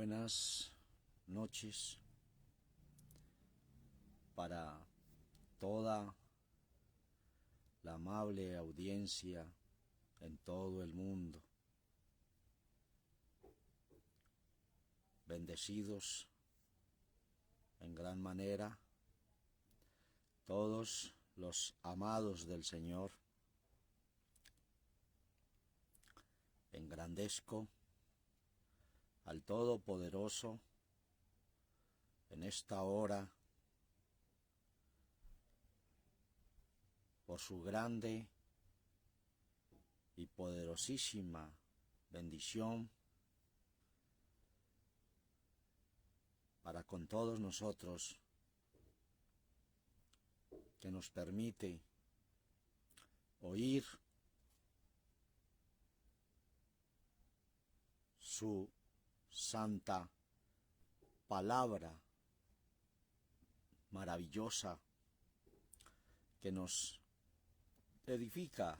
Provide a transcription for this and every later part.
Buenas noches para toda la amable audiencia en todo el mundo. Bendecidos en gran manera todos los amados del Señor. Engrandezco al Todopoderoso en esta hora por su grande y poderosísima bendición para con todos nosotros, que nos permite oír su santa palabra maravillosa, que nos edifica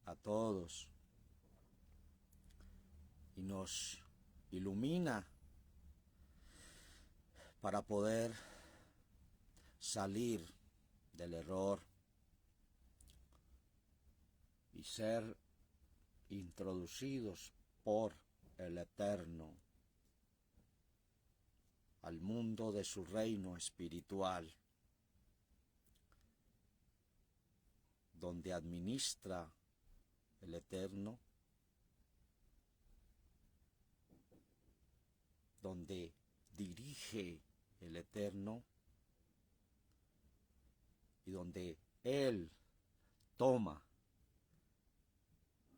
a todos y nos ilumina para poder salir del error y ser introducidos por el Eterno al mundo de su reino espiritual, donde administra el Eterno, donde dirige el Eterno y donde Él toma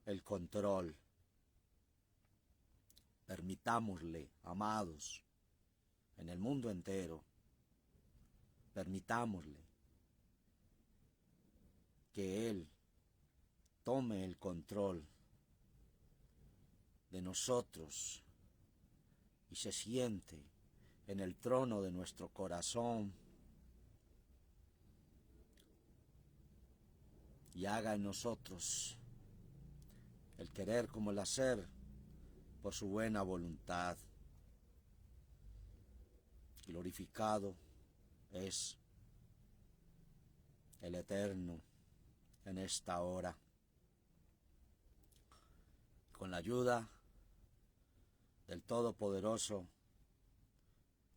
el control. Permitámosle, amados, en el mundo entero, permitámosle que Él tome el control de nosotros y se siente en el trono de nuestro corazón y haga en nosotros el querer como el hacer por su buena voluntad. Glorificado es el Eterno en esta hora. Con la ayuda del Todopoderoso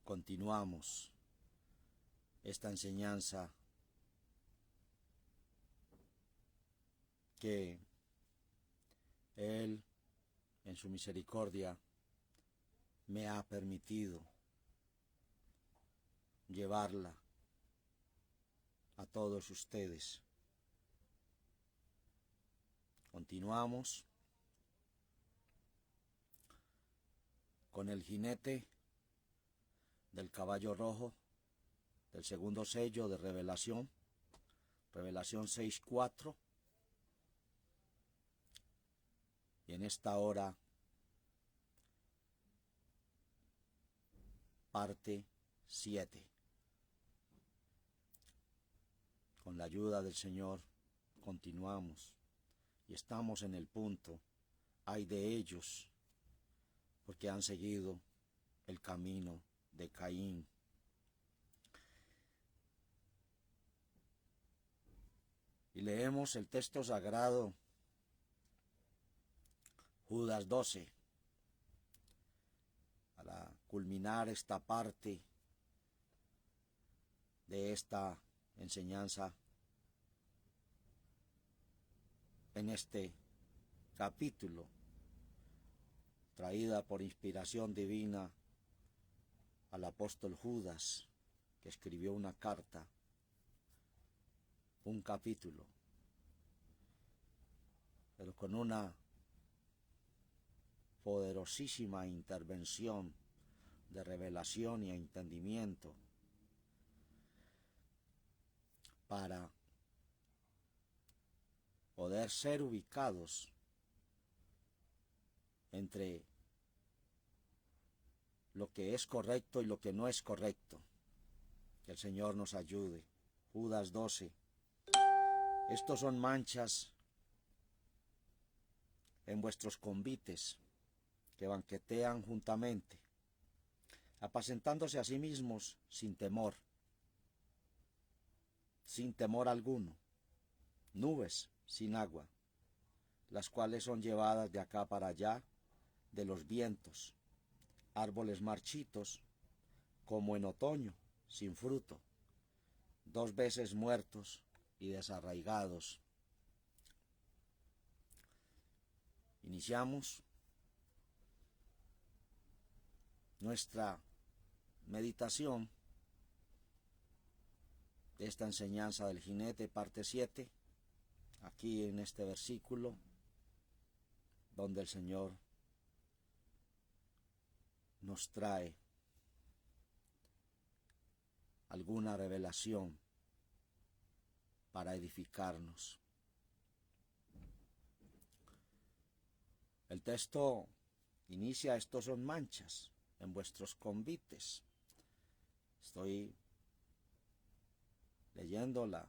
continuamos esta enseñanza que Él, en su misericordia, me ha permitido llevarla a todos ustedes. Continuamos con el jinete del caballo rojo del segundo sello de Revelación, Revelación 6:4. Y en esta hora, parte 7. Con la ayuda del Señor continuamos y estamos en el punto: ay de ellos, porque han seguido el camino de Caín. Y leemos el texto sagrado, Judas 12, para culminar esta parte de esta enseñanza en este capítulo, traída por inspiración divina al apóstol Judas, que escribió una carta, un capítulo, pero con una poderosísima intervención de revelación y entendimiento para poder ser ubicados entre lo que es correcto y lo que no es correcto. Que el Señor nos ayude. Judas 12. Estos son manchas en vuestros convites que banquetean juntamente, apacentándose a sí mismos sin temor alguno, nubes sin agua, las cuales son llevadas de acá para allá de los vientos, árboles marchitos, como en otoño, sin fruto, 2 veces muertos y desarraigados. Iniciamos nuestra meditación de esta enseñanza del jinete, parte 7, aquí en este versículo, donde el Señor nos trae alguna revelación para edificarnos. El texto inicia: estos son manchas en vuestros convites. Estoy leyendo la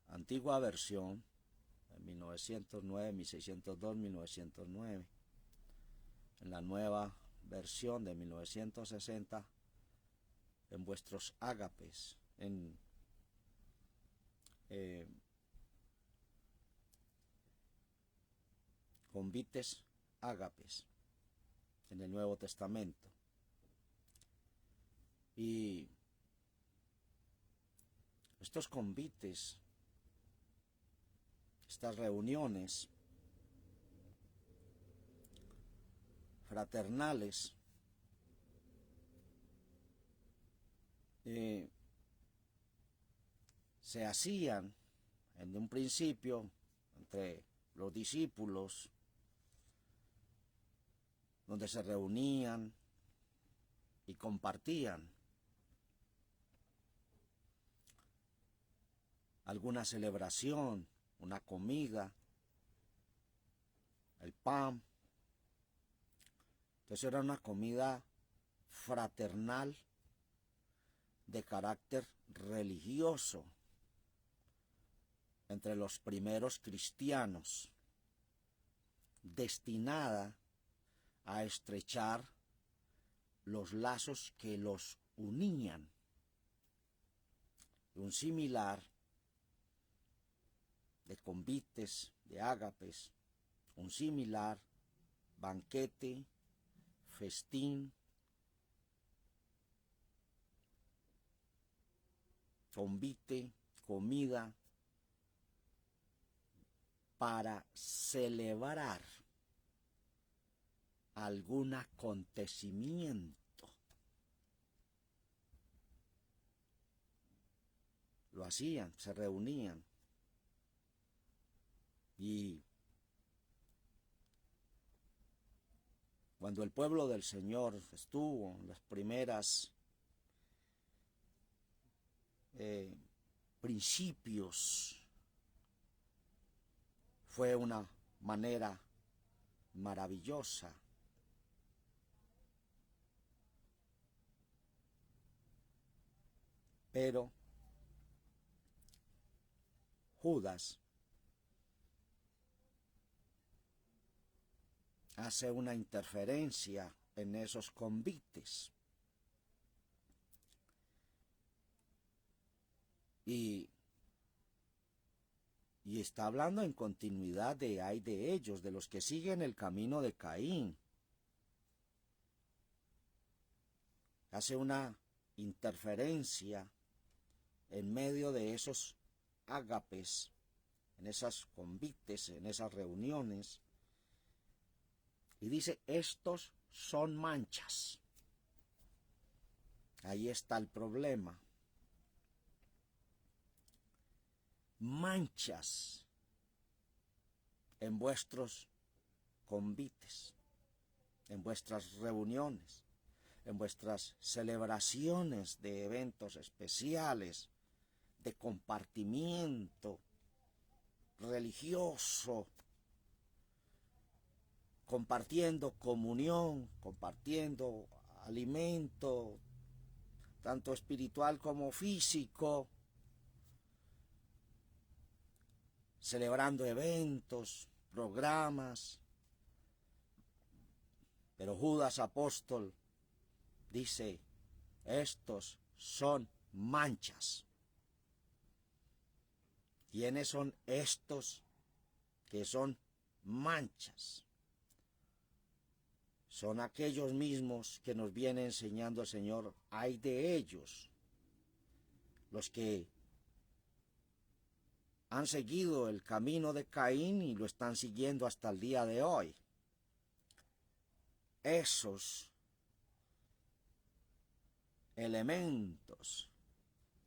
antigua versión en 1909, 1602, 1909. En la nueva versión de 1960, en vuestros ágapes, en convites ágapes, en el Nuevo Testamento. Y estos convites, estas reuniones fraternales, se hacían en un principio entre los discípulos, donde se reunían y compartían alguna celebración, una comida, el pan. Entonces era una comida fraternal de carácter religioso entre los primeros cristianos, destinada a estrechar los lazos que los unían. Un similar de convites, de ágapes, un similar banquete, festín, convite, comida, para celebrar algún acontecimiento. Lo hacían, se reunían. Y cuando el pueblo del Señor estuvo en las primeras principios, fue una manera maravillosa. Pero Judas hace una interferencia en esos convites. Y está hablando en continuidad de ay de ellos, de los que siguen el camino de Caín. Hace una interferencia en medio de esos ágapes, en esas convites, en esas reuniones, y dice: estos son manchas. Ahí está el problema. Manchas en vuestros convites, en vuestras reuniones, en vuestras celebraciones de eventos especiales, de compartimiento religioso, compartiendo comunión, compartiendo alimento, tanto espiritual como físico, celebrando eventos, programas, Pero Judas apóstol dice, estos son manchas. ¿Quiénes son estos que son manchas? Son aquellos mismos que nos viene enseñando el Señor. Hay de ellos, los que han seguido el camino de Caín y lo están siguiendo hasta el día de hoy. Esos elementos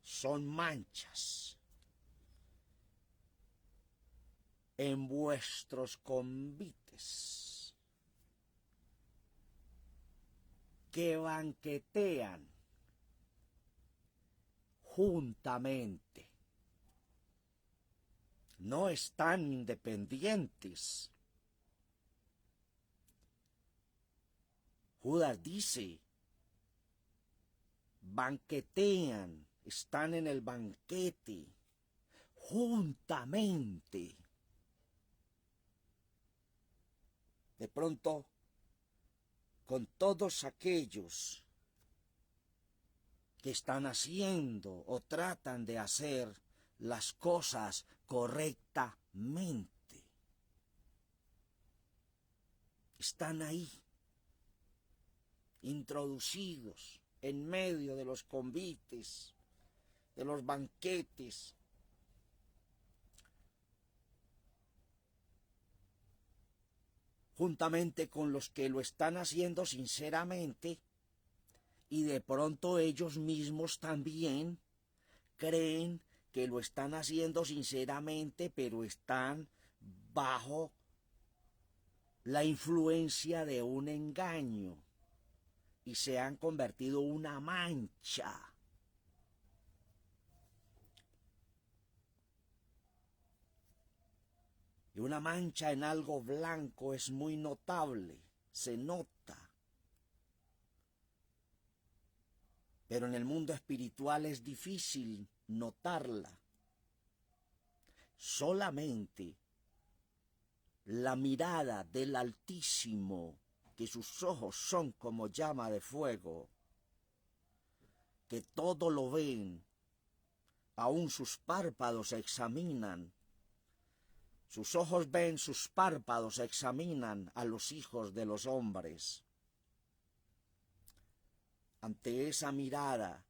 son manchas en vuestros convites que banquetean juntamente. No están independientes. Judas dice, banquetean, están en el banquete, juntamente. De pronto, con todos aquellos que están haciendo o tratan de hacer las cosas correctamente. Están ahí, introducidos en medio de los convites, de los banquetes. Juntamente con los que lo están haciendo sinceramente, y de pronto ellos mismos también creen que lo están haciendo sinceramente, pero están bajo la influencia de un engaño y se han convertido en una mancha. Y una mancha en algo blanco es muy notable, se nota. Pero en el mundo espiritual es difícil notarla. Solamente la mirada del Altísimo, que sus ojos son como llama de fuego, que todo lo ven, aún sus párpados examinan. Sus ojos ven, sus párpados examinan a los hijos de los hombres. Ante esa mirada,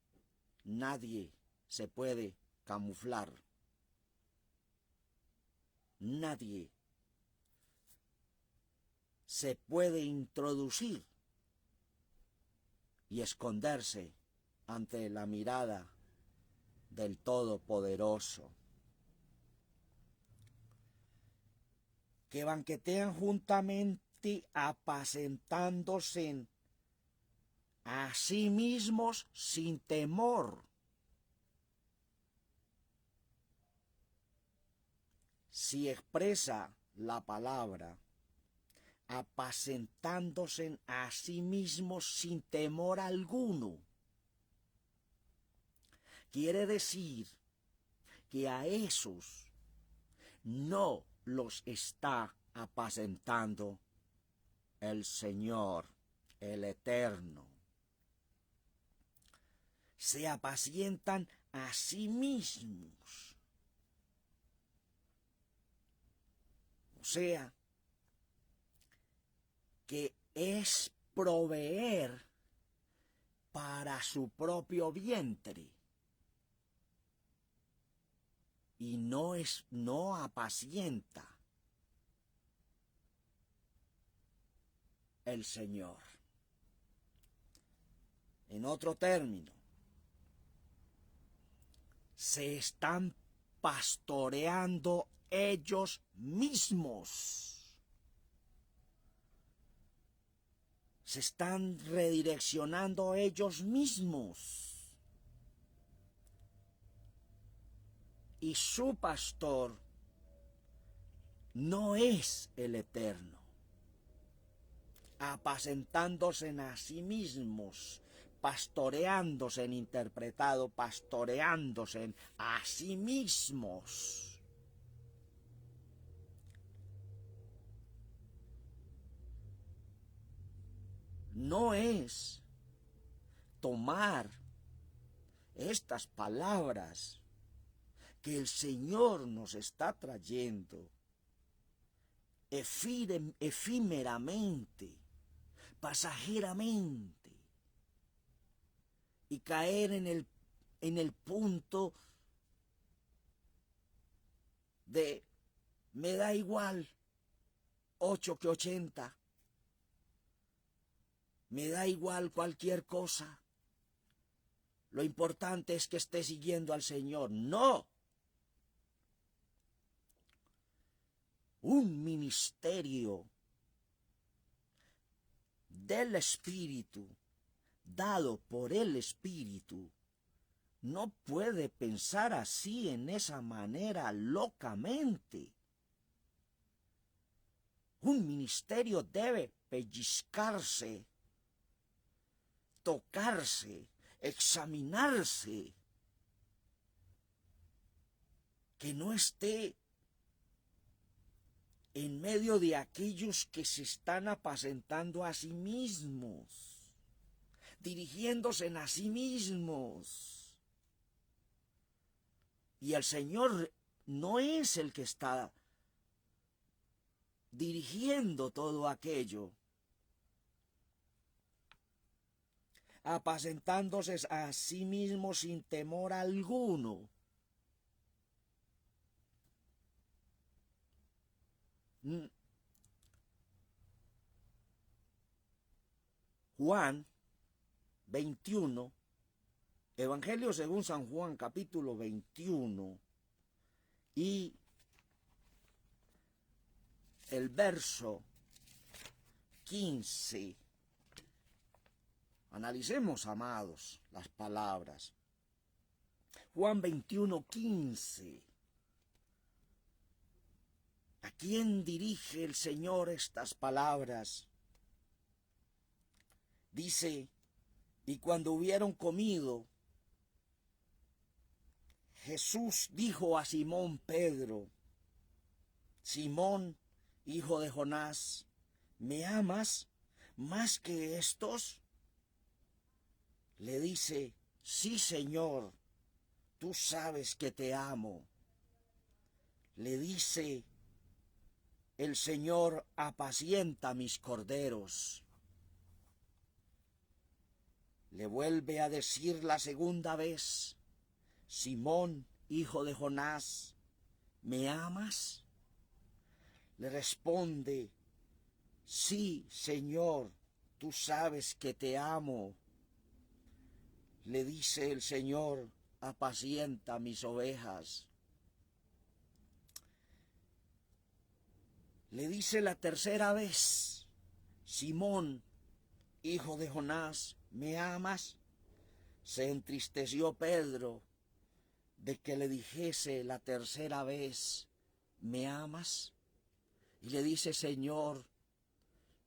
nadie se puede camuflar. Nadie se puede introducir y esconderse ante la mirada del Todopoderoso. Que banquetean juntamente apacentándose a sí mismos sin temor. Si expresa la palabra, apacentándose a sí mismos sin temor alguno, quiere decir que a esos no los está apacentando el Señor, el Eterno. Se apacientan a sí mismos. O sea, que es proveer para su propio vientre. Y no apacienta el Señor. En otro término, se están pastoreando ellos mismos. Se están redireccionando ellos mismos. Y su pastor no es el Eterno, apacentándose a sí mismos, pastoreándose en interpretado, pastoreándose a sí mismos. no es tomar estas palabras que el Señor nos está trayendo efímeramente, pasajeramente, y caer en el punto de me da igual 8 que 80, me da igual cualquier cosa, lo importante es que esté siguiendo al Señor. No. Un ministerio del Espíritu, dado por el Espíritu, no puede pensar así, en esa manera, locamente. Un ministerio debe pellizcarse, tocarse, examinarse, que no esté en medio de aquellos que se están apacentando a sí mismos, dirigiéndose a sí mismos. Y el Señor no es el que está dirigiendo todo aquello, apacentándose a sí mismo sin temor alguno. Juan 21, Evangelio según San Juan, capítulo 21, y el verso 15. Analicemos, amados, las palabras. Juan 21, 15. ¿A quién dirige el Señor estas palabras? Dice, y cuando hubieron comido, Jesús dijo a Simón Pedro, Simón, hijo de Jonás, ¿me amas más que estos? Le dice, sí, Señor, tú sabes que te amo. Le dice el Señor, apacienta mis corderos. Le vuelve a decir la segunda vez, Simón, hijo de Jonás, ¿me amas? Le responde, sí, Señor, tú sabes que te amo. Le dice el Señor, apacienta mis ovejas. Le dice la tercera vez, Simón, hijo de Jonás, ¿me amas? Se entristeció Pedro de que le dijese la tercera vez, ¿me amas? Y le dice, Señor,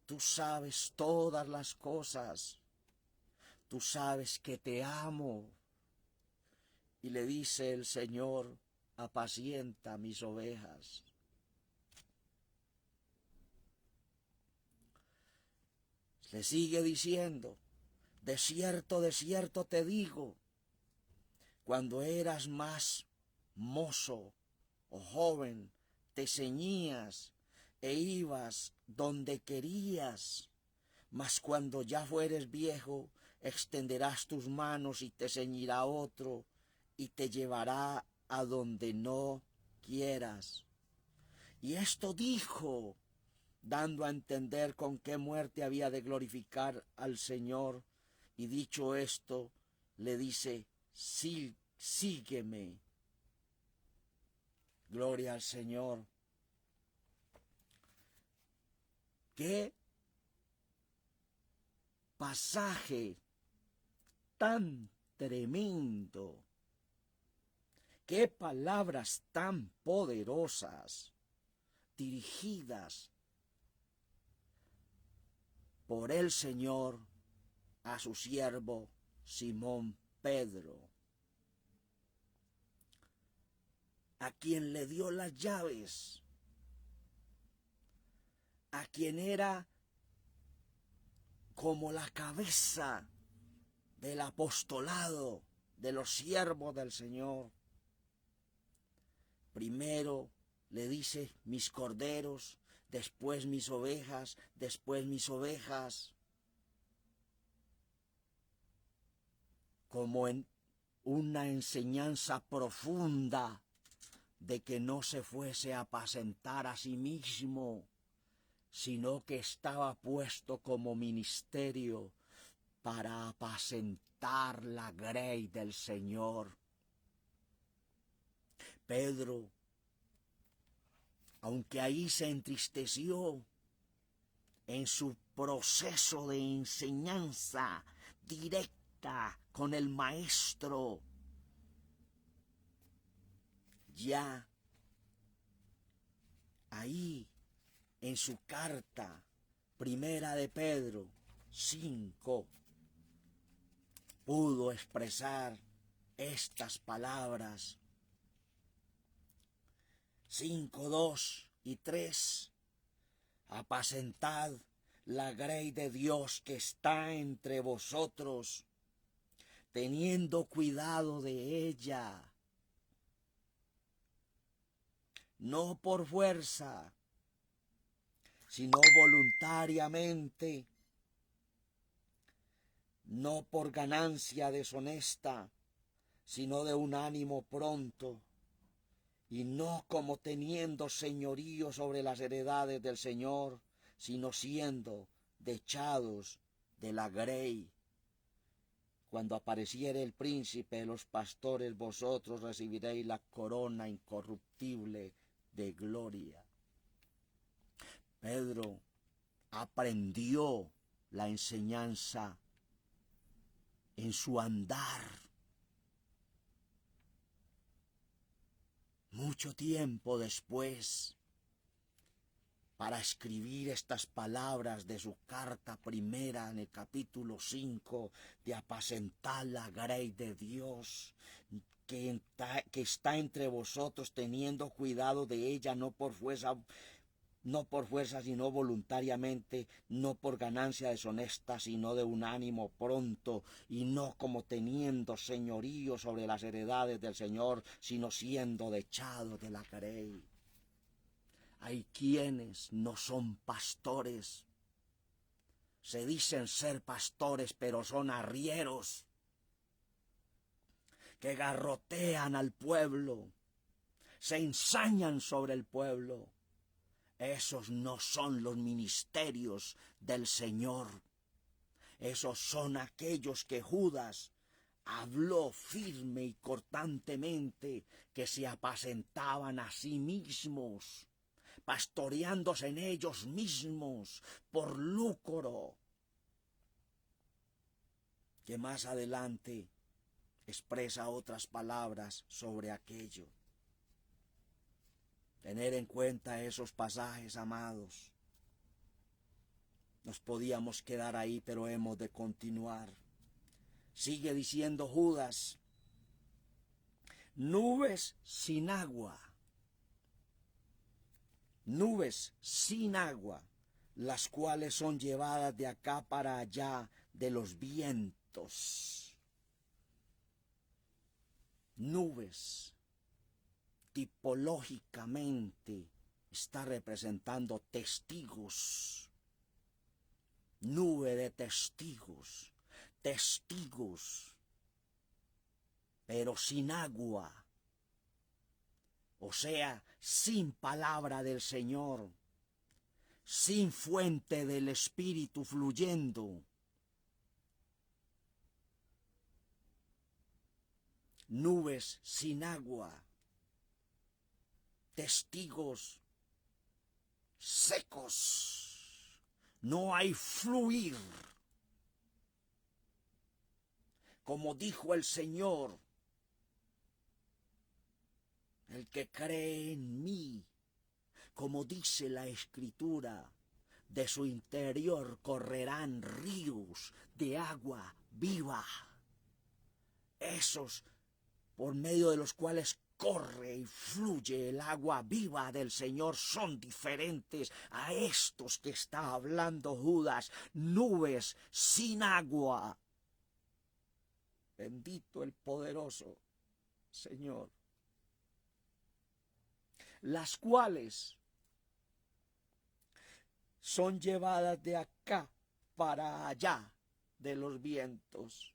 tú sabes todas las cosas, tú sabes que te amo. Y le dice el Señor, apacienta mis ovejas. Le sigue diciendo, de cierto te digo, cuando eras más mozo o joven, te ceñías e ibas donde querías, mas cuando ya fueres viejo, extenderás tus manos y te ceñirá otro y te llevará a donde no quieras. Y esto dijo, dando a entender con qué muerte había de glorificar al Señor, y dicho esto, le dice, sí, sígueme. Gloria al Señor. Qué pasaje tan tremendo. Qué palabras tan poderosas, dirigidas por el Señor a su siervo Simón Pedro, a quien le dio las llaves, a quien era como la cabeza del apostolado de los siervos del Señor. Primero le dice mis corderos, después mis ovejas, después mis ovejas. Como en una enseñanza profunda de que no se fuese a apacentar a sí mismo, sino que estaba puesto como ministerio para apacentar la grey del Señor. Pedro, aunque ahí se entristeció en su proceso de enseñanza directa con el maestro, ya ahí en su carta primera de Pedro 5 pudo expresar estas palabras. 5, 2 y 3. Apacentad la grey de Dios que está entre vosotros, teniendo cuidado de ella, no por fuerza, sino voluntariamente, no por ganancia deshonesta, sino de un ánimo pronto, y no como teniendo señorío sobre las heredades del Señor, sino siendo dechados de la grey. Cuando apareciere el príncipe de los pastores, vosotros recibiréis la corona incorruptible de gloria. Pedro aprendió la enseñanza en su andar. Mucho tiempo después, para escribir estas palabras de su carta primera en el capítulo 5, de apacentar la grey de Dios, que está entre vosotros, teniendo cuidado de ella, no por fuerza, sino voluntariamente, no por ganancia deshonesta, sino de un ánimo pronto, y no como teniendo señorío sobre las heredades del Señor, sino siendo dechados de la grey. Hay quienes no son pastores, se dicen ser pastores, pero son arrieros, que garrotean al pueblo, se ensañan sobre el pueblo. Esos no son los ministerios del Señor. Esos son aquellos que Judas habló firme y cortantemente, que se apacentaban a sí mismos, pastoreándose en ellos mismos por lucro, que más adelante expresa otras palabras sobre aquello. Tener en cuenta esos pasajes, amados. Nos podíamos quedar ahí, pero hemos de continuar. Sigue diciendo Judas: nubes sin agua, las cuales son llevadas de acá para allá de los vientos. Nubes, tipológicamente, está representando testigos. Nube de testigos, pero sin agua, o sea, sin palabra del Señor, sin fuente del Espíritu fluyendo. Nubes sin agua, testigos secos, no hay fluir. Como dijo el Señor: el que cree en mí, como dice la Escritura, de su interior correrán ríos de agua viva. Esos por medio de los cuales corre y fluye el agua viva del Señor son diferentes a estos que está hablando Judas, nubes sin agua. Bendito el poderoso Señor, las cuales son llevadas de acá para allá de los vientos.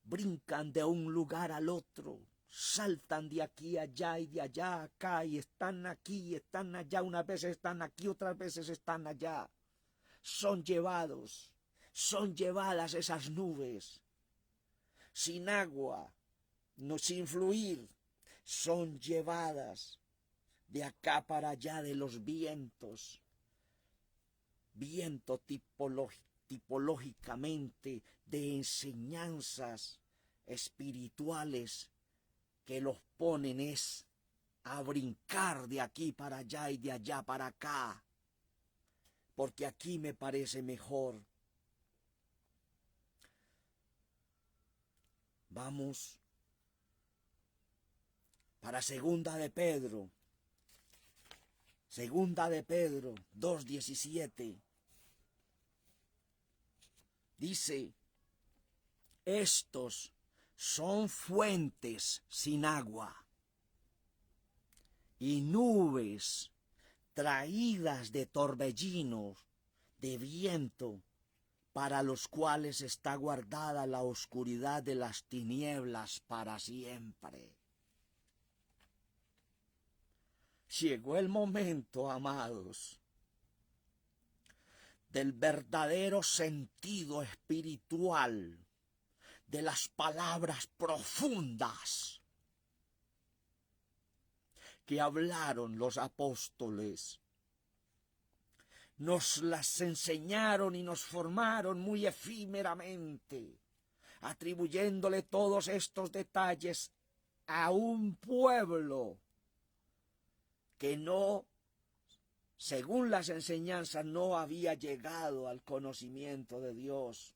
Brincan de un lugar al otro, saltan de aquí a allá y de allá a acá, y están aquí y están allá, unas veces están aquí, otras veces están allá. Son llevados, son llevadas esas nubes, sin agua, no, sin fluir, son llevadas de acá para allá de los vientos. Viento tipológicamente de enseñanzas espirituales que los ponen es a brincar de aquí para allá y de allá para acá, porque aquí me parece mejor. Vamos para Segunda de Pedro 2:17. Dice, estos son fuentes sin agua y nubes traídas de torbellinos de viento, para los cuales está guardada la oscuridad de las tinieblas para siempre. Llegó el momento, amados, del verdadero sentido espiritual de las palabras profundas que hablaron los apóstoles. Nos las enseñaron y nos formaron muy efímeramente, atribuyéndole todos estos detalles a un pueblo que no, según las enseñanzas, no había llegado al conocimiento de Dios.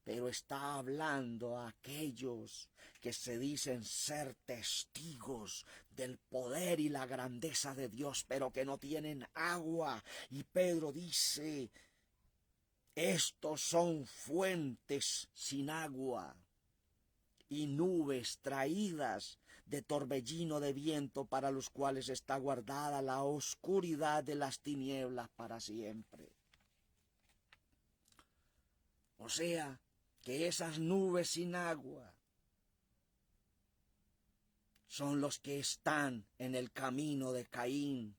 Pero está hablando a aquellos que se dicen ser testigos del poder y la grandeza de Dios, pero que no tienen agua. Y Pedro dice, estos son fuentes sin agua y nubes traídas de torbellino de viento, para los cuales está guardada la oscuridad de las tinieblas para siempre. O sea, que esas nubes sin agua son los que están en el camino de Caín.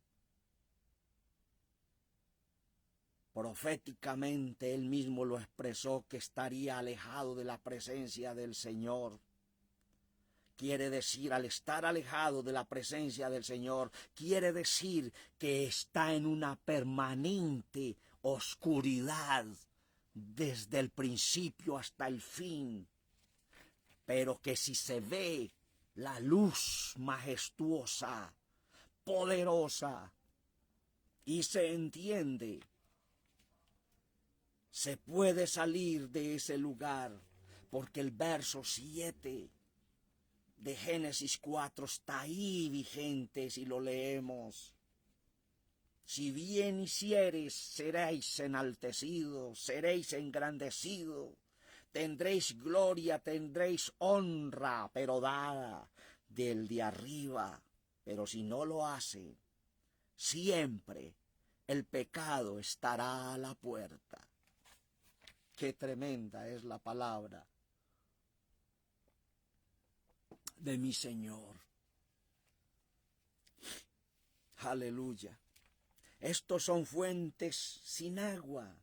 Proféticamente él mismo lo expresó, que estaría alejado de la presencia del Señor. Quiere decir, al estar alejado de la presencia del Señor, quiere decir que está en una permanente oscuridad desde el principio hasta el fin, pero que si se ve la luz majestuosa, poderosa, y se entiende, se puede salir de ese lugar, porque el verso 7 de Génesis 4 está ahí vigente si lo leemos. Si bien hiciereis, seréis enaltecidos, seréis engrandecidos, tendréis gloria, tendréis honra, pero dada del de arriba. Pero si no lo hace, siempre el pecado estará a la puerta. Qué tremenda es la palabra de mi Señor. Aleluya. Estos son fuentes sin agua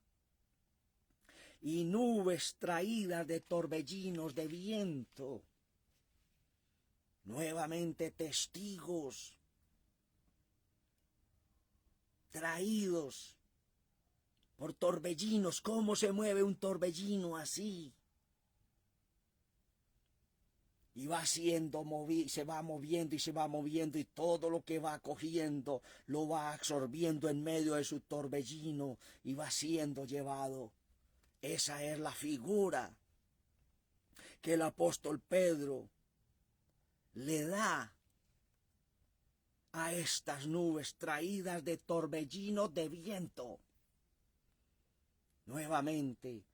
y nubes traídas de torbellinos de viento. Nuevamente testigos traídos por torbellinos. ¿Cómo se mueve un torbellino así? Y va siendo movido, se va moviendo y se va moviendo, y todo lo que va cogiendo lo va absorbiendo en medio de su torbellino y va siendo llevado. Esa es la figura que el apóstol Pedro le da a estas nubes traídas de torbellinos de viento. Nuevamente,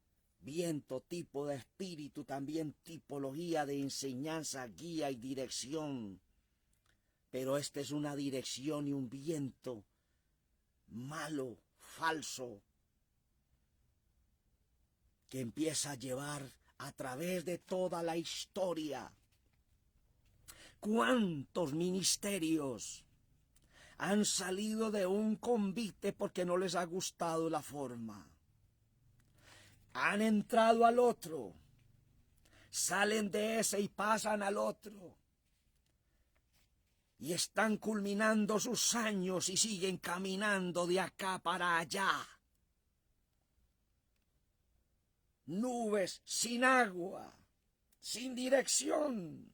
viento, tipo de espíritu, también tipología de enseñanza, guía y dirección. Pero esta es una dirección y un viento malo, falso, que empieza a llevar a través de toda la historia. ¿Cuántos ministerios han salido de un convite porque no les ha gustado la forma? Han entrado al otro, salen de ese y pasan al otro. Y están culminando sus años y siguen caminando de acá para allá. Nubes sin agua, sin dirección,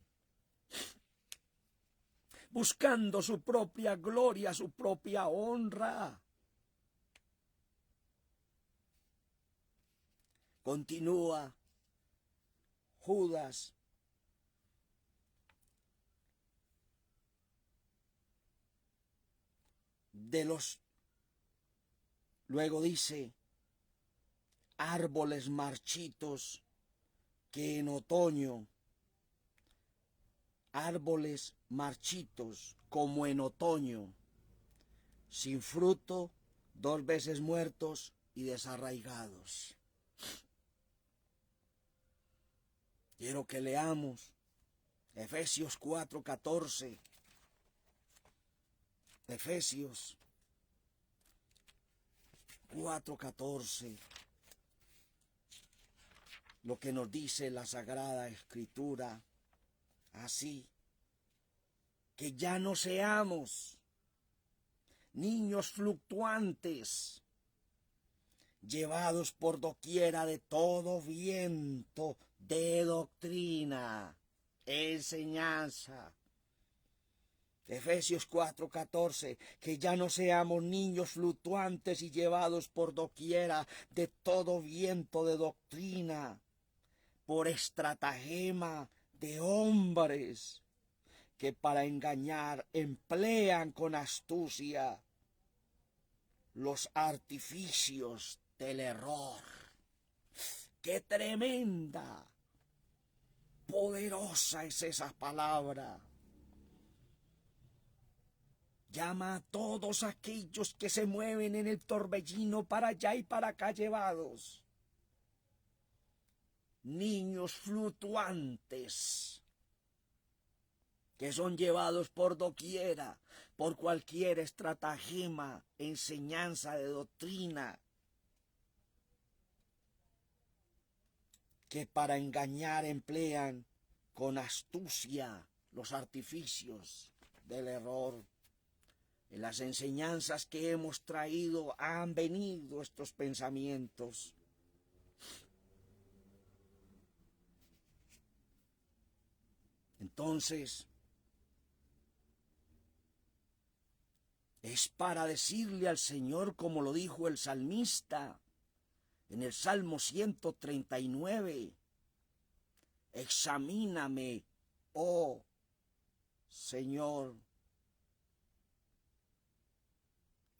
buscando su propia gloria, su propia honra. Continúa Judas. Luego dice, árboles marchitos que en otoño, árboles marchitos como en otoño, sin fruto, 2 veces muertos y desarraigados. Quiero que leamos Efesios 4:14. Efesios 4:14. Lo que nos dice la Sagrada Escritura, así, que ya no seamos niños fluctuantes, llevados por doquiera de todo viento de doctrina, enseñanza. Efesios 4:14, que ya no seamos niños fluctuantes y llevados por doquiera de todo viento de doctrina, por estratagema de hombres que para engañar emplean con astucia los artificios del error. ¡Qué tremenda, poderosa es esa palabra! Llama a todos aquellos que se mueven en el torbellino para allá y para acá llevados. Niños fluctuantes que son llevados por doquiera, por cualquier estratagema, enseñanza de doctrina, que para engañar emplean con astucia los artificios del error. En las enseñanzas que hemos traído han venido estos pensamientos. Entonces, es para decirle al Señor, como lo dijo el salmista en el Salmo 139, examíname, oh Señor.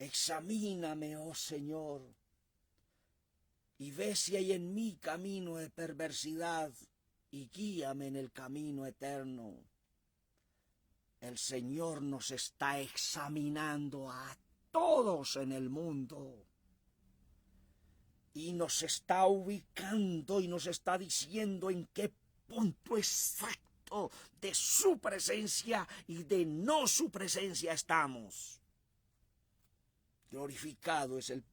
Examíname, oh Señor, y ve si hay en mí camino de perversidad y guíame en el camino eterno. El Señor nos está examinando a todos en el mundo y nos está ubicando y nos está diciendo en qué punto exacto de su presencia y de no su presencia estamos. Glorificado es el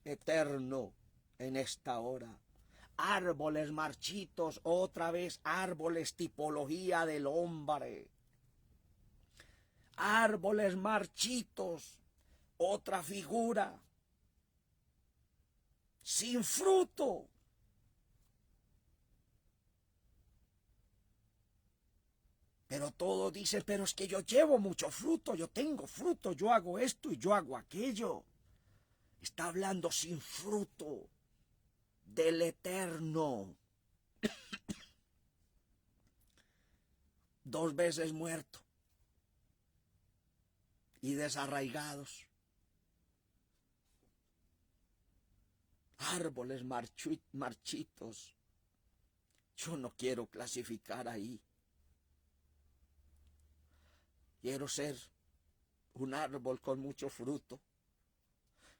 Eterno en esta hora. Árboles marchitos, otra vez árboles, tipología del hombre. Árboles marchitos, otra figura. Sin fruto. Pero todos dicen, pero es que yo llevo mucho fruto, yo tengo fruto, yo hago esto y yo hago aquello. Está hablando sin fruto del Eterno. 2 veces muerto y desarraigados. Árboles marchitos. Yo no quiero clasificar ahí. Quiero ser un árbol con mucho fruto.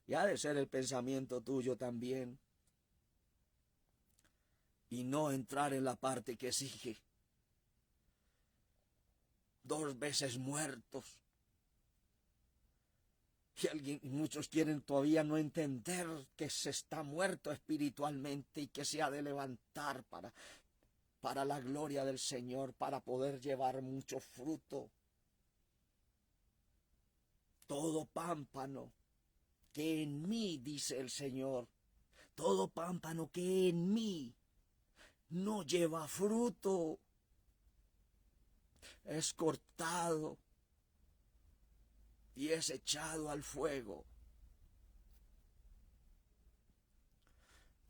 Y ha de ser el pensamiento tuyo también. Y no entrar en la parte que sigue. 2 veces muertos. Y muchos quieren todavía no entender que se está muerto espiritualmente y que se ha de levantar para la gloria del Señor, para poder llevar mucho fruto. Todo pámpano que en mí, dice el Señor, todo pámpano que en mí no lleva fruto, es cortado y es echado al fuego.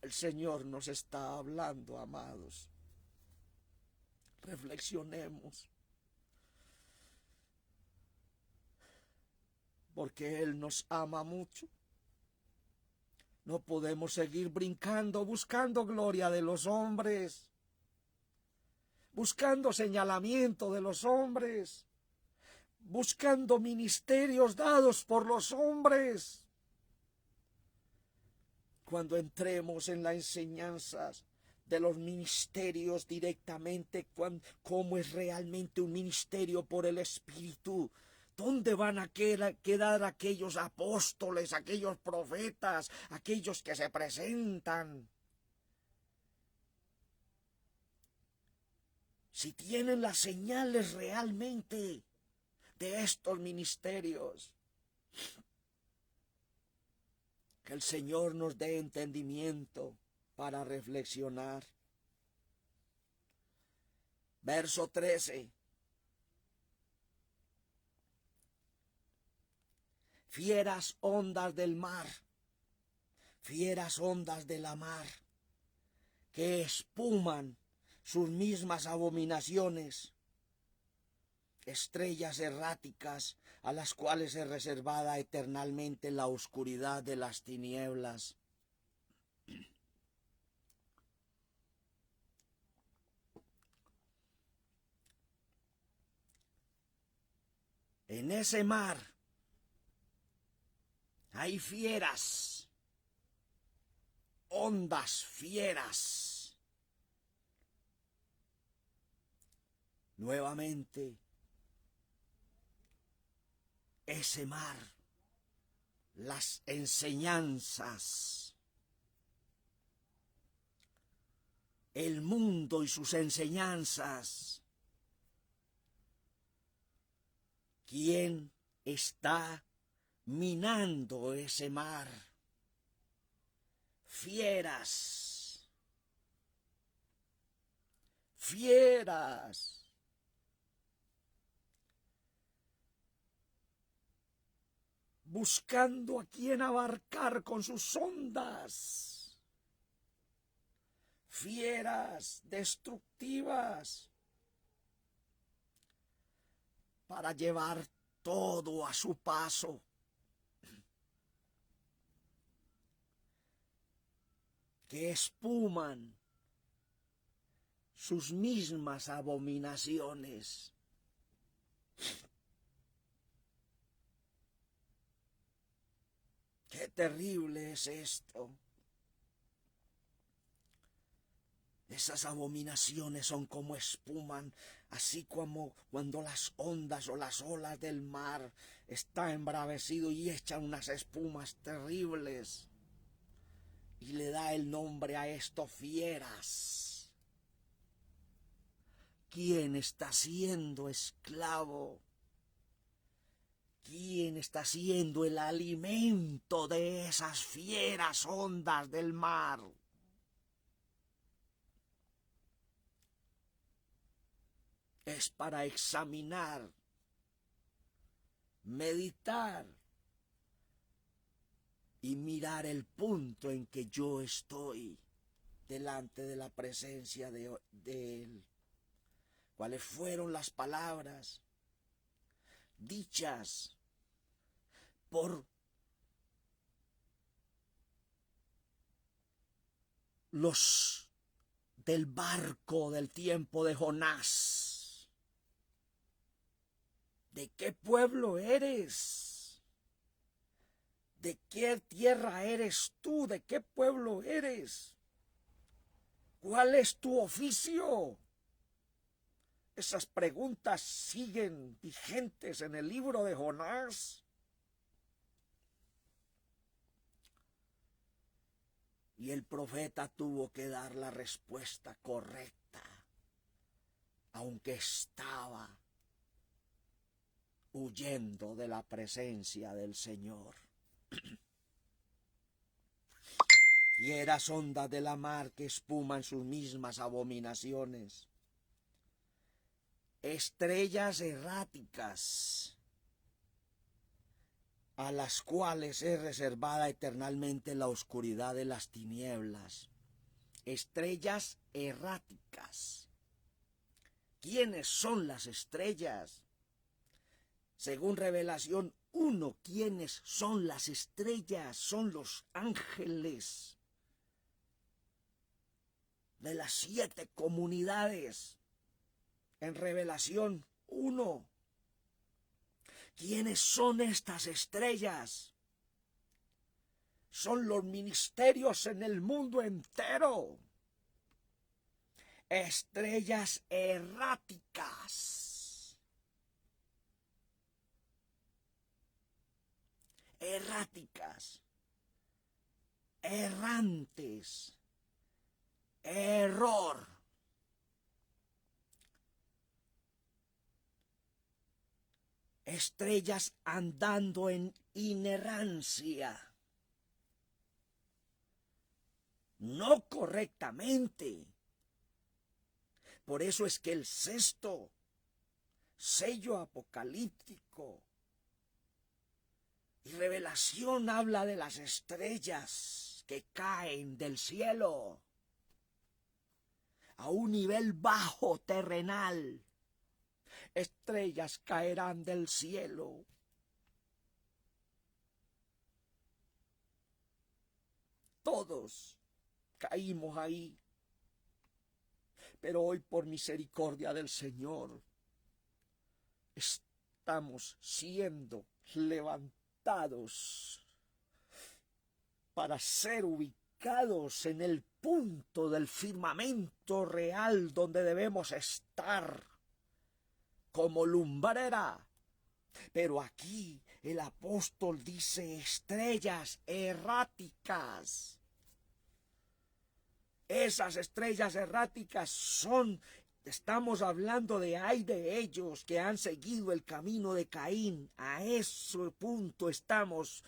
El Señor nos está hablando, amados. Reflexionemos. Porque Él nos ama mucho. No podemos seguir brincando, buscando gloria de los hombres, buscando señalamiento de los hombres, buscando ministerios dados por los hombres. Cuando entremos en las enseñanzas de los ministerios directamente, cómo es realmente un ministerio por el Espíritu, ¿dónde van a quedar aquellos apóstoles, aquellos profetas, aquellos que se presentan? Si tienen las señales realmente de estos ministerios. Que el Señor nos dé entendimiento para reflexionar. Verso 13. Fieras ondas del mar, fieras ondas de la mar, que espuman sus mismas abominaciones, estrellas erráticas a las cuales es reservada eternalmente la oscuridad de las tinieblas. En ese mar hay fieras, ondas fieras. Nuevamente, ese mar, las enseñanzas, el mundo y sus enseñanzas. ¿Quién está minando ese mar? Fieras, fieras. Buscando a quien abarcar con sus ondas, fieras destructivas, para llevar todo a su paso. Que espuman sus mismas abominaciones. Qué terrible es esto. Esas abominaciones son como espuman, así como cuando las ondas o las olas del mar está embravecido y echan unas espumas terribles. Y le da el nombre a esto fieras. ¿Quién está siendo esclavo? ¿Quién está siendo el alimento de esas fieras ondas del mar? Es para examinar, meditar y mirar el punto en que yo estoy delante de la presencia de Él. ¿Cuáles fueron las palabras dichas por los del barco del tiempo de Jonás? ¿De qué pueblo eres? ¿De qué tierra eres tú? ¿De qué pueblo eres? ¿Cuál es tu oficio? Esas preguntas siguen vigentes en el libro de Jonás. Y el profeta tuvo que dar la respuesta correcta, aunque estaba huyendo de la presencia del Señor. Fieras ondas de la mar que espuman sus mismas abominaciones. Estrellas erráticas, a las cuales es reservada eternalmente la oscuridad de las tinieblas. Estrellas erráticas. ¿Quiénes son las estrellas? Según Revelación 1, ¿quiénes son las estrellas? Son los ángeles de las 7 comunidades. En Revelación 1. ¿Quiénes son estas estrellas? Son los ministerios en el mundo entero. Estrellas erráticas. Erráticas. Errantes. Error. Estrellas andando en inerrancia, no correctamente. Por eso es que el 6º sello apocalíptico y Revelación habla de las estrellas que caen del cielo a un nivel bajo terrenal. Estrellas caerán del cielo. Todos caímos ahí. Pero hoy, por misericordia del Señor, estamos siendo levantados para ser ubicados en el punto del firmamento real donde debemos estar, como lumbrera. Pero aquí el apóstol dice estrellas erráticas. Esas estrellas erráticas estamos hablando de ellos que han seguido el camino de Caín. A ese punto estamos.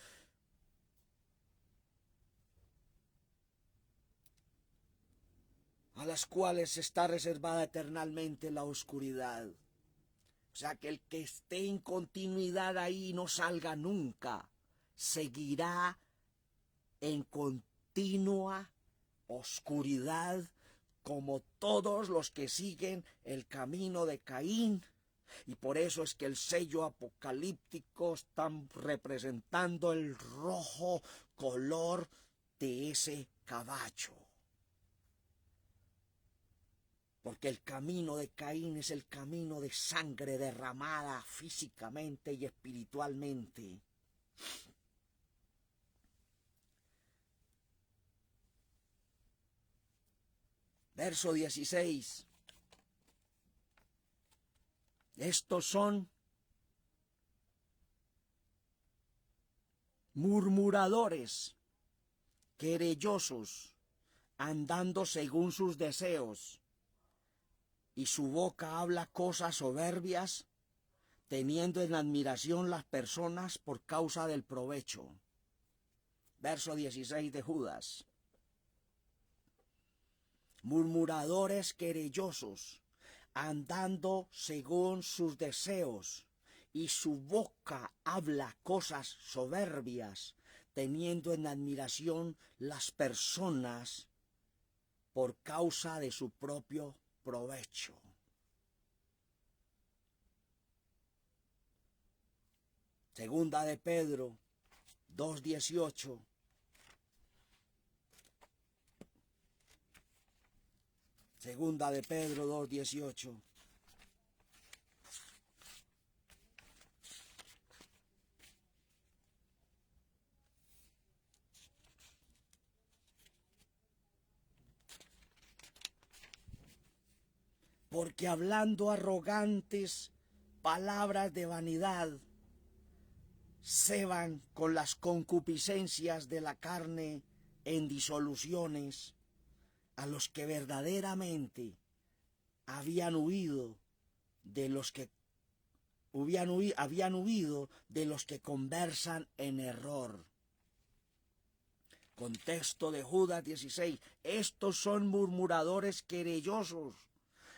A las cuales está reservada eternalmente la oscuridad. O sea que el que esté en continuidad ahí no salga nunca, seguirá en continua oscuridad como todos los que siguen el camino de Caín. Y por eso es que el sello apocalíptico está representando el rojo color de ese caballo. Porque el camino de Caín es el camino de sangre derramada físicamente y espiritualmente. Verso 16. Estos son murmuradores, querellosos, andando según sus deseos. Y su boca habla cosas soberbias, teniendo en admiración las personas por causa del provecho. Verso 16 de Judas. Murmuradores querellosos, andando según sus deseos, y su boca habla cosas soberbias, teniendo en admiración las personas por causa de su propio provecho. Segunda de Pedro 2:18. Segunda de Pedro 2:18. Porque hablando arrogantes palabras de vanidad, ceban con las concupiscencias de la carne en disoluciones a los que verdaderamente habían huido de los que conversan en error. Contexto de Judas 16. Estos son murmuradores querellosos,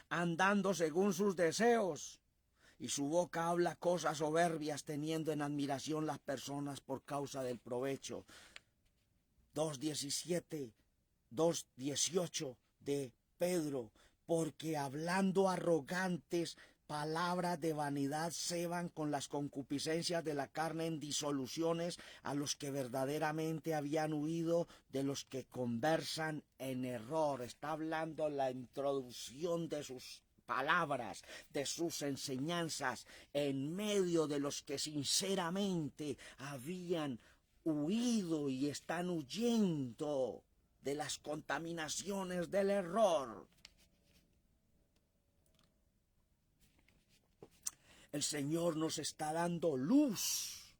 andando según sus deseos, y su boca habla cosas soberbias, teniendo en admiración las personas por causa del provecho. 2:18 de Pedro. Porque hablando arrogantes palabras de vanidad, ceban con las concupiscencias de la carne en disoluciones a los que verdaderamente habían huido de los que conversan en error. Está hablando la introducción de sus palabras, de sus enseñanzas, en medio de los que sinceramente habían huido y están huyendo de las contaminaciones del error. El Señor nos está dando luz.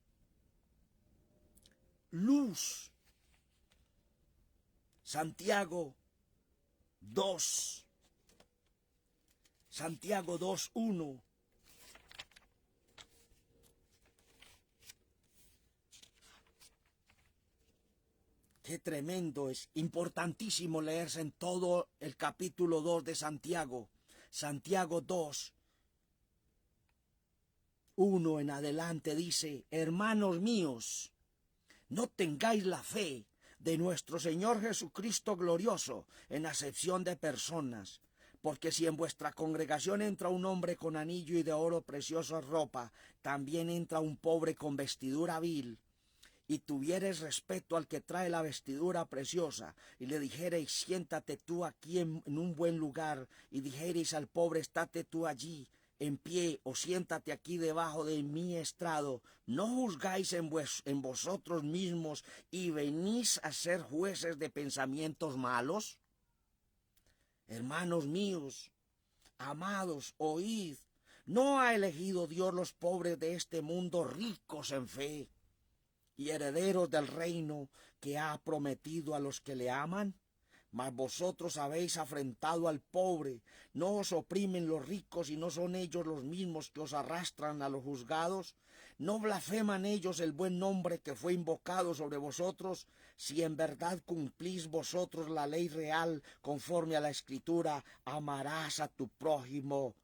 Luz. Santiago 2. Santiago 2:1. Qué tremendo, es importantísimo leerse en todo el capítulo 2 de Santiago. Santiago 2:1 en adelante dice: hermanos míos, no tengáis la fe de nuestro Señor Jesucristo glorioso en acepción de personas, porque si en vuestra congregación entra un hombre con anillo y de oro preciosa ropa, también entra un pobre con vestidura vil, y tuviereis respeto al que trae la vestidura preciosa, y le dijereis: siéntate tú aquí en un buen lugar, y dijereis al pobre: estate tú allí en pie, o siéntate aquí debajo de mi estrado, ¿no juzgáis en vosotros mismos y venís a ser jueces de pensamientos malos? Hermanos míos, amados, oíd, ¿no ha elegido Dios los pobres de este mundo ricos en fe y herederos del reino que ha prometido a los que le aman? Mas vosotros habéis afrentado al pobre. ¿No os oprimen los ricos y no son ellos los mismos que os arrastran a los juzgados? ¿No blasfeman ellos el buen nombre que fue invocado sobre vosotros? Si en verdad cumplís vosotros la ley real conforme a la Escritura: amarás a tu prójimo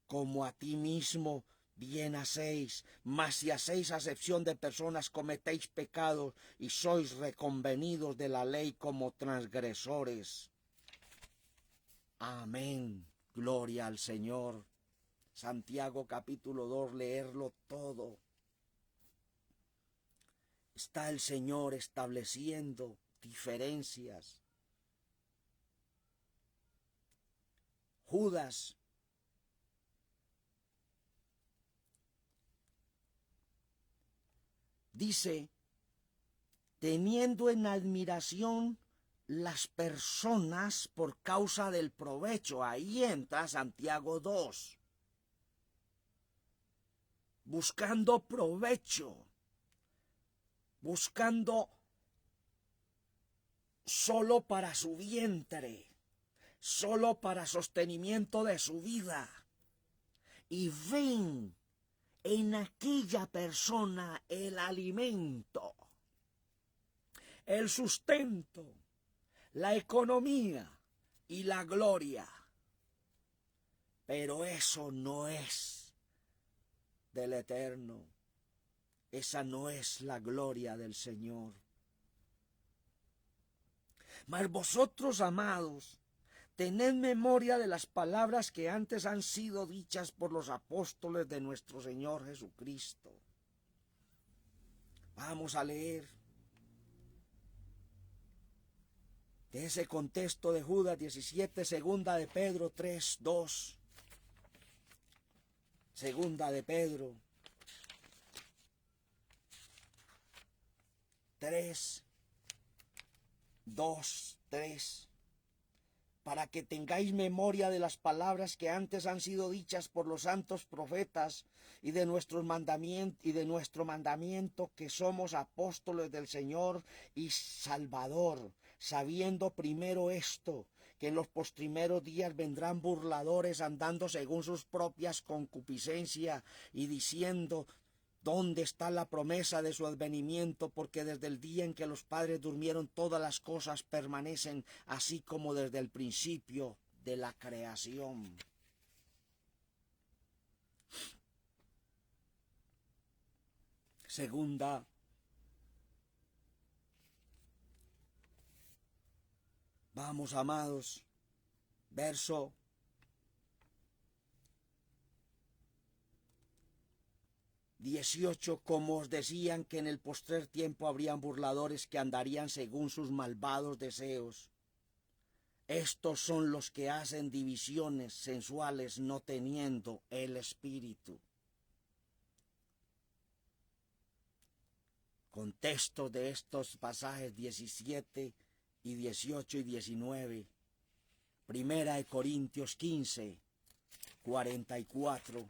como a ti mismo, bien hacéis. Mas si hacéis acepción de personas, cometéis pecados y sois reconvenidos de la ley como transgresores. Amén. Gloria al Señor. Santiago capítulo 2, leerlo todo. Está el Señor estableciendo diferencias. Judas dice: teniendo en admiración las personas por causa del provecho. Ahí entra Santiago 2. Buscando provecho, buscando solo para su vientre, solo para sostenimiento de su vida. Y ven en aquella persona el alimento, el sustento, la economía y la gloria. Pero eso no es del Eterno. Esa no es la gloria del Señor. Mas vosotros, amados, tened memoria de las palabras que antes han sido dichas por los apóstoles de nuestro Señor Jesucristo, Vamos a leer de ese contexto de Judas 17, segunda de Pedro 3, 2. Segunda de Pedro 3, 2, 3. Para que tengáis memoria de las palabras que antes han sido dichas por los santos profetas y de nuestro mandamiento que somos apóstoles del Señor y Salvador, sabiendo primero esto, que en los postrimeros días vendrán burladores andando según sus propias concupiscencias y diciendo: ¿dónde está la promesa de su advenimiento? Porque desde el día en que los padres durmieron todas las cosas permanecen así como desde el principio de la creación. Segunda, vamos amados, verso 18, como os decían que en el postrer tiempo habrían burladores que andarían según sus malvados deseos. Estos son los que hacen divisiones sensuales no teniendo el Espíritu. Contexto de estos pasajes 17 y 18 y 19. Primera de Corintios 15, 44.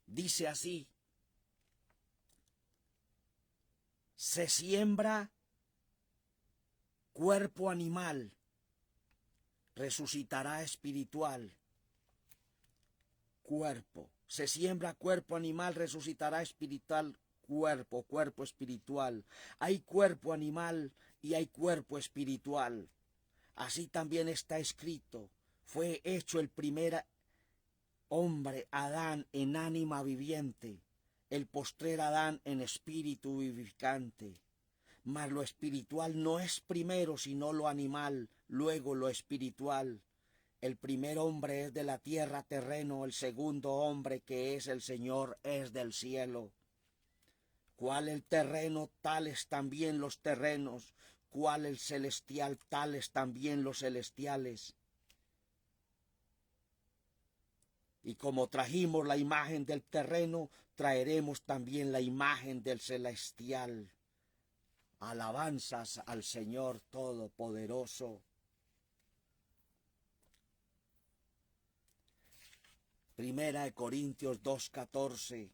Dice así: se siembra cuerpo animal, resucitará espiritual. Cuerpo. Se siembra cuerpo animal, resucitará espiritual. Cuerpo espiritual. Hay cuerpo animal y hay cuerpo espiritual. Así también está escrito: fue hecho el primer hombre, Adán, en ánima viviente, el postrer Adán en espíritu vivificante. Mas lo espiritual no es primero sino lo animal, luego lo espiritual. El primer hombre es de la tierra, terreno; el segundo hombre, que es el Señor, es del cielo. Cuál el terreno, tales también los terrenos; cuál el celestial, tales también los celestiales. Y como trajimos la imagen del terreno, traeremos también la imagen del celestial. Alabanzas al Señor Todopoderoso. Primera de Corintios 2:14.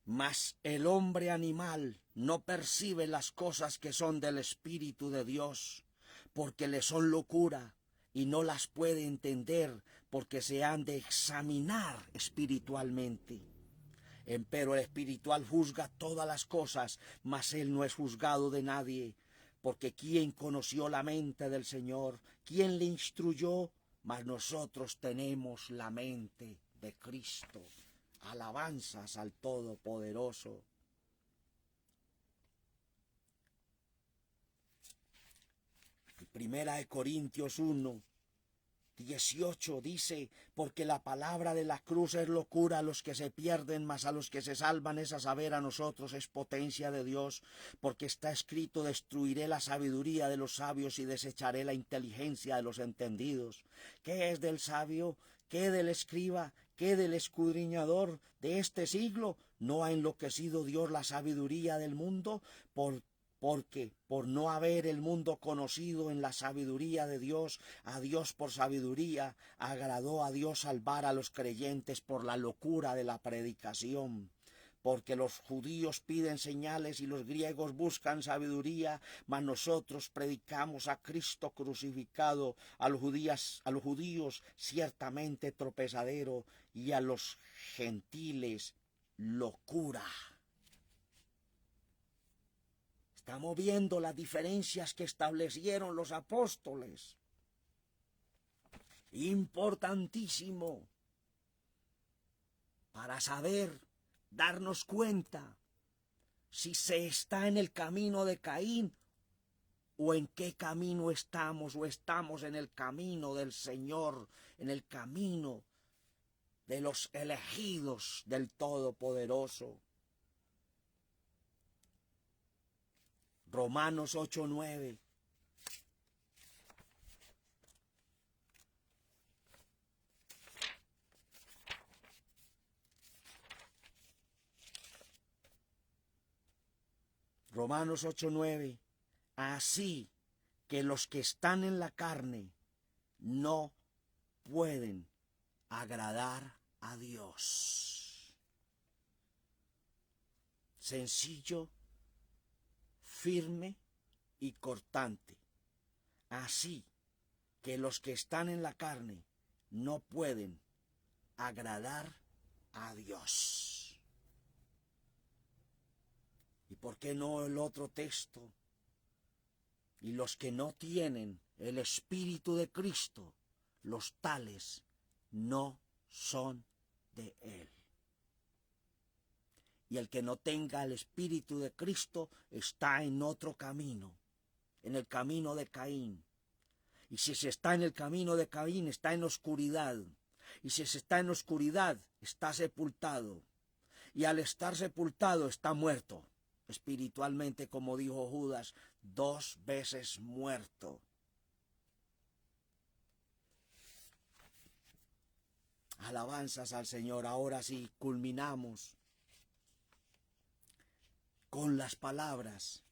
Mas el hombre animal no percibe las cosas que son del Espíritu de Dios, porque le son locura, y no las puede entender, porque se han de examinar espiritualmente. Empero el espiritual juzga todas las cosas, mas él no es juzgado de nadie. Porque ¿quién conoció la mente del Señor? ¿Quién le instruyó? Mas nosotros tenemos la mente de Cristo. Alabanzas al Todopoderoso. Primera de Corintios 1, 18 dice: porque la palabra de la cruz es locura a los que se pierden, mas a los que se salvan, es a saber, a nosotros, es potencia de Dios. Porque está escrito: destruiré la sabiduría de los sabios y desecharé la inteligencia de los entendidos. ¿Qué es del sabio? ¿Qué del escriba? ¿Qué del escudriñador de este siglo? ¿No ha enloquecido Dios la sabiduría del mundo? Porque por no haber el mundo conocido en la sabiduría de Dios, a Dios por sabiduría, agradó a Dios salvar a los creyentes por la locura de la predicación. Porque los judíos piden señales y los griegos buscan sabiduría, mas nosotros predicamos a Cristo crucificado, a los judíos ciertamente tropezadero, y a los gentiles locura. Estamos viendo las diferencias que establecieron los apóstoles. Importantísimo para saber darnos cuenta si se está en el camino de Caín o en qué camino estamos, o estamos en el camino del Señor, en el camino de los elegidos del Todopoderoso. Romanos 8:9. Romanos 8:9. Así que los que están en la carne no pueden agradar a Dios. Sencillo, firme y cortante. Así que los que están en la carne no pueden agradar a Dios. ¿Y por qué no el otro texto? Y los que no tienen el Espíritu de Cristo, los tales no son de Él. Y el que no tenga el Espíritu de Cristo está en otro camino, en el camino de Caín. Y si se está en el camino de Caín, está en oscuridad. Y si se está en oscuridad, está sepultado. Y al estar sepultado, está muerto. Espiritualmente, como dijo Judas, 2 veces muerto. Alabanzas al Señor. Ahora sí, culminamos con las palabras,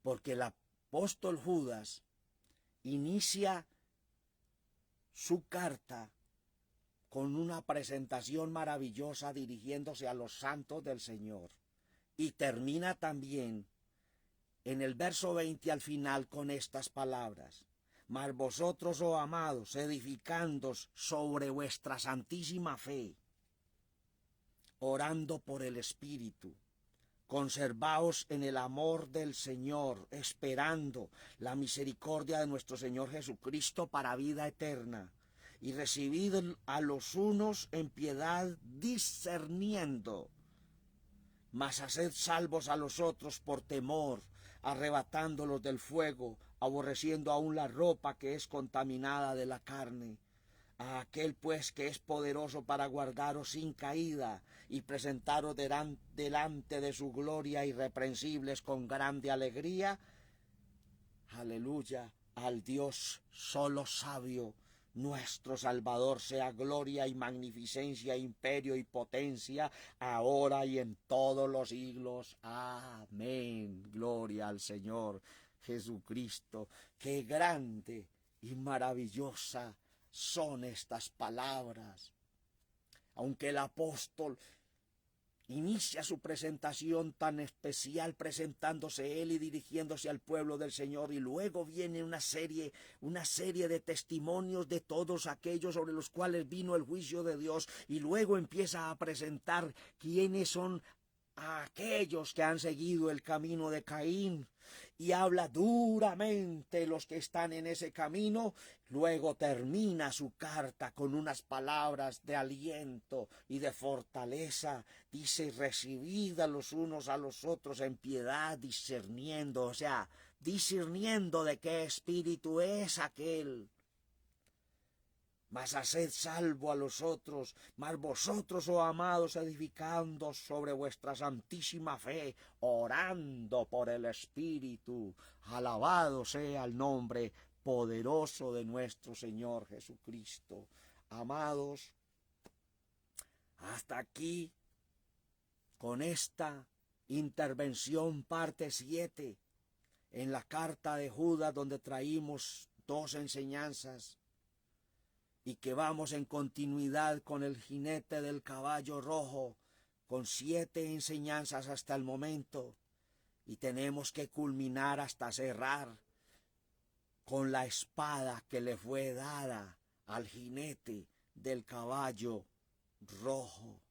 porque el apóstol Judas inicia su carta con una presentación maravillosa dirigiéndose a los santos del Señor, y termina también en el verso 20 al final con estas palabras: mas vosotros, oh amados, edificándoos sobre vuestra santísima fe, orando por el Espíritu, conservaos en el amor del Señor, esperando la misericordia de nuestro Señor Jesucristo para vida eterna, y recibid a los unos en piedad, discerniendo, mas haced salvos a los otros por temor, arrebatándolos del fuego, aborreciendo aún la ropa que es contaminada de la carne. A aquel pues que es poderoso para guardaros sin caída y presentaros delante de su gloria irreprensibles con grande alegría. Aleluya, al Dios solo sabio, nuestro Salvador, sea gloria y magnificencia, imperio y potencia, ahora y en todos los siglos. Amén. Gloria al Señor Jesucristo. Qué grande y maravillosa son estas palabras. Aunque el apóstol inicia su presentación tan especial presentándose él y dirigiéndose al pueblo del Señor, y luego viene una serie de testimonios de todos aquellos sobre los cuales vino el juicio de Dios, y luego empieza a presentar quiénes son aquellos que han seguido el camino de Caín, y habla duramente los que están en ese camino. Luego termina su carta con unas palabras de aliento y de fortaleza. Dice: recibid a los unos a los otros en piedad, discerniendo, o sea, discerniendo de qué espíritu es aquel. Mas haced salvo a los otros, mas vosotros, oh amados, edificando sobre vuestra santísima fe, orando por el Espíritu. Alabado sea el nombre poderoso de nuestro Señor Jesucristo. Amados, hasta aquí con esta intervención parte 7 en la carta de Judas, donde traímos 2 enseñanzas, y que vamos en continuidad con el jinete del caballo rojo, con 7 enseñanzas hasta el momento, y tenemos que culminar hasta cerrar con la espada que le fue dada al jinete del caballo rojo.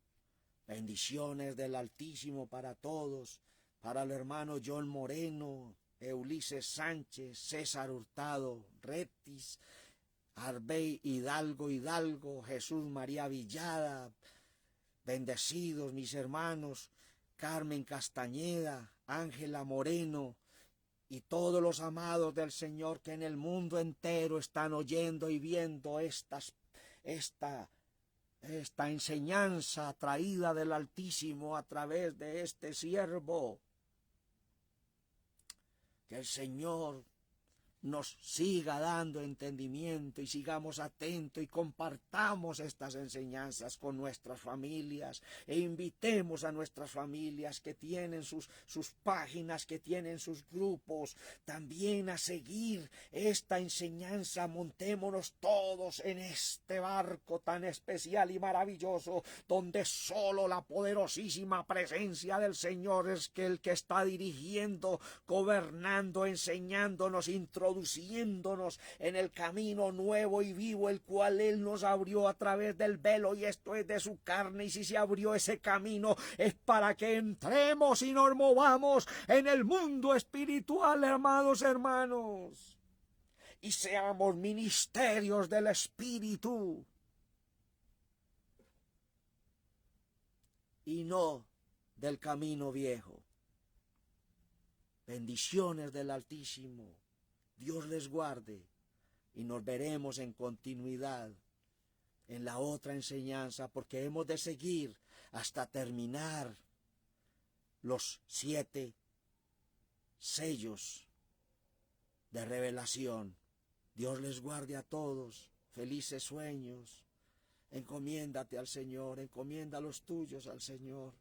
Bendiciones del Altísimo para todos, para el hermano John Moreno, Ulises Sánchez, César Hurtado, Retis, Arbey Hidalgo, Jesús María Villada, Bendecidos mis hermanos Carmen Castañeda, Ángela Moreno y todos los amados del Señor que en el mundo entero están oyendo y viendo esta enseñanza traída del Altísimo a través de este siervo. Que el Señor nos siga dando entendimiento y sigamos atentos y compartamos estas enseñanzas con nuestras familias e invitemos a nuestras familias que tienen sus páginas, que tienen sus grupos, también a seguir esta enseñanza. Montémonos todos en este barco tan especial y maravilloso, donde solo la poderosísima presencia del Señor es el que está dirigiendo, gobernando, enseñándonos, introduciéndonos en el camino nuevo y vivo, el cual Él nos abrió a través del velo, y esto es de su carne. Y si se abrió ese camino es para que entremos y nos movamos en el mundo espiritual, amados hermanos, y seamos ministerios del Espíritu y no del camino viejo. Bendiciones del Altísimo. Dios les guarde y nos veremos en continuidad en la otra enseñanza, porque hemos de seguir hasta terminar los 7 sellos de revelación. Dios les guarde a todos. Felices sueños. Encomiéndate al Señor, encomienda los tuyos al Señor.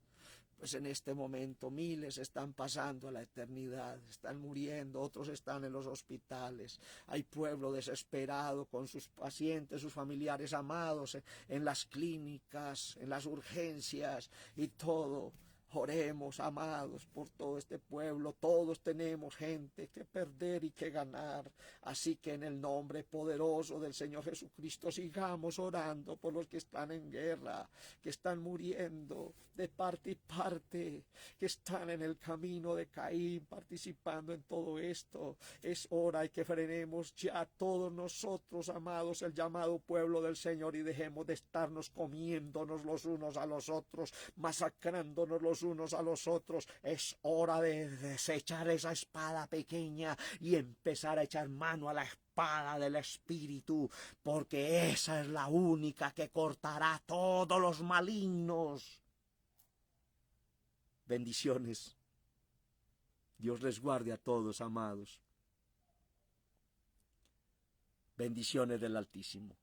Pues en este momento miles están pasando a la eternidad, están muriendo, otros están en los hospitales. Hay pueblo desesperado con sus pacientes, sus familiares amados en las clínicas, en las urgencias y todo. Oremos, amados, por todo este pueblo. Todos tenemos gente que perder y que ganar. Así que en el nombre poderoso del Señor Jesucristo sigamos orando por los que están en guerra, que están muriendo de parte y parte, que están en el camino de Caín participando en todo esto. Es hora de que frenemos ya todos nosotros, amados, el llamado pueblo del Señor, y dejemos de estarnos comiéndonos los unos a los otros, masacrándonos los unos a los otros. Es hora de desechar esa espada pequeña y empezar a echar mano a la espada del Espíritu, porque esa es la única que cortará todos los malignos. Bendiciones. Dios les guarde a todos, amados. Bendiciones del Altísimo.